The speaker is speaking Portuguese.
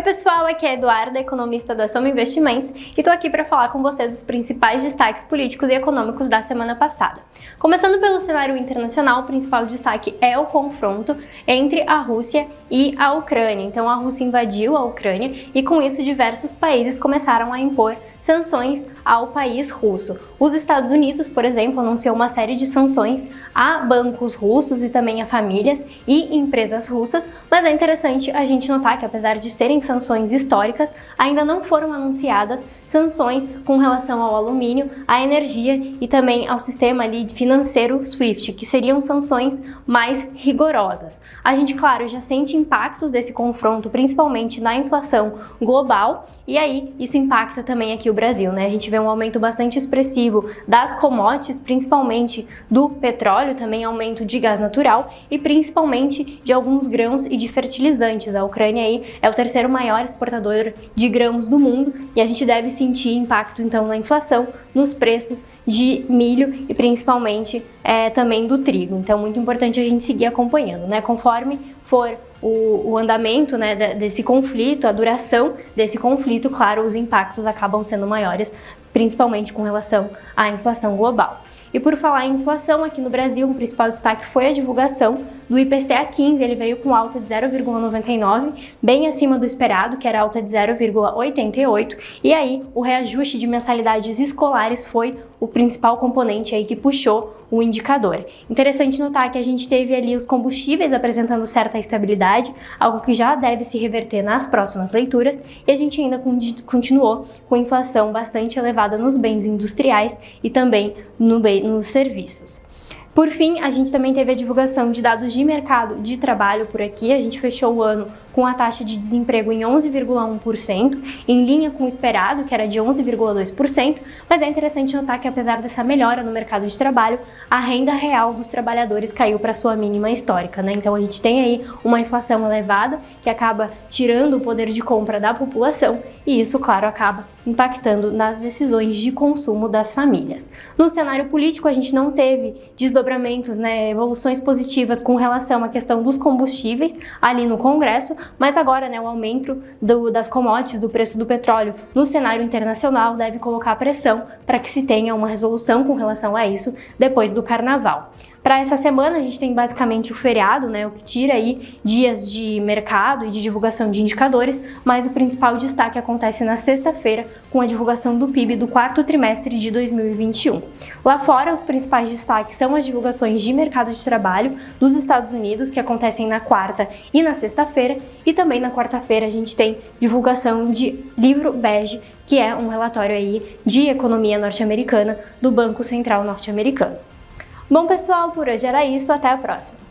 Oi pessoal, aqui é a Eduarda, economista da Soma Investimentos, e tô aqui para falar com vocês os principais destaques políticos e econômicos da semana passada. Começando pelo cenário internacional, o principal destaque é o confronto entre a Rússia e a Ucrânia. Então a Rússia invadiu a Ucrânia e com isso diversos países começaram a impor sanções ao país russo. Os Estados Unidos, por exemplo, anunciou uma série de sanções a bancos russos e também a famílias e empresas russas, mas é interessante a gente notar que apesar de serem sanções históricas, ainda não foram anunciadas sanções com relação ao alumínio, à energia e também ao sistema ali financeiro SWIFT, que seriam sanções mais rigorosas. A gente, claro, já sente impactos desse confronto, principalmente na inflação global, e aí isso impacta também aqui o Brasil, né? A gente vê um aumento bastante expressivo das commodities, principalmente do petróleo, também aumento de gás natural e principalmente de alguns grãos e de fertilizantes. A Ucrânia aí é o terceiro maior exportador de grãos do mundo e a gente deve sentir impacto então na inflação, nos preços de milho e principalmente também do trigo. Então muito importante a gente seguir acompanhando, né? Conforme for o andamento, né, desse conflito, a duração desse conflito, claro, os impactos acabam sendo maiores, principalmente com relação à inflação global. E por falar em inflação, aqui no Brasil, o principal destaque foi a divulgação do IPCA 15, ele veio com alta de 0,99, bem acima do esperado, que era alta de 0,88, e aí o reajuste de mensalidades escolares foi o principal componente aí que puxou o indicador. Interessante notar que a gente teve ali os combustíveis apresentando certa estabilidade, algo que já deve se reverter nas próximas leituras, e a gente ainda continuou com inflação bastante elevada nos bens industriais e também nos serviços. Por fim, a gente também teve a divulgação de dados de mercado de trabalho por aqui. A gente fechou o ano com a taxa de desemprego em 11,1%, em linha com o esperado, que era de 11,2%, mas é interessante notar que apesar dessa melhora no mercado de trabalho, a renda real dos trabalhadores caiu para sua mínima histórica, né? Então a gente tem aí uma inflação elevada que acaba tirando o poder de compra da população e isso, claro, acaba impactando nas decisões de consumo das famílias. No cenário político, a gente não teve desdobramentos, né, evoluções positivas com relação à questão dos combustíveis ali no Congresso, mas agora, né, o aumento das commodities, do preço do petróleo no cenário internacional deve colocar pressão para que se tenha uma resolução com relação a isso depois do Carnaval. Para essa semana a gente tem basicamente o feriado, né, o que tira aí dias de mercado e de divulgação de indicadores, mas o principal destaque acontece na sexta-feira com a divulgação do PIB do quarto trimestre de 2021. Lá fora, os principais destaques são as divulgações de mercado de trabalho dos Estados Unidos, que acontecem na quarta e na sexta-feira, e também na quarta-feira a gente tem divulgação de livro bege, que é um relatório aí de economia norte-americana do Banco Central norte-americano. Bom pessoal, por hoje era isso, até a próxima!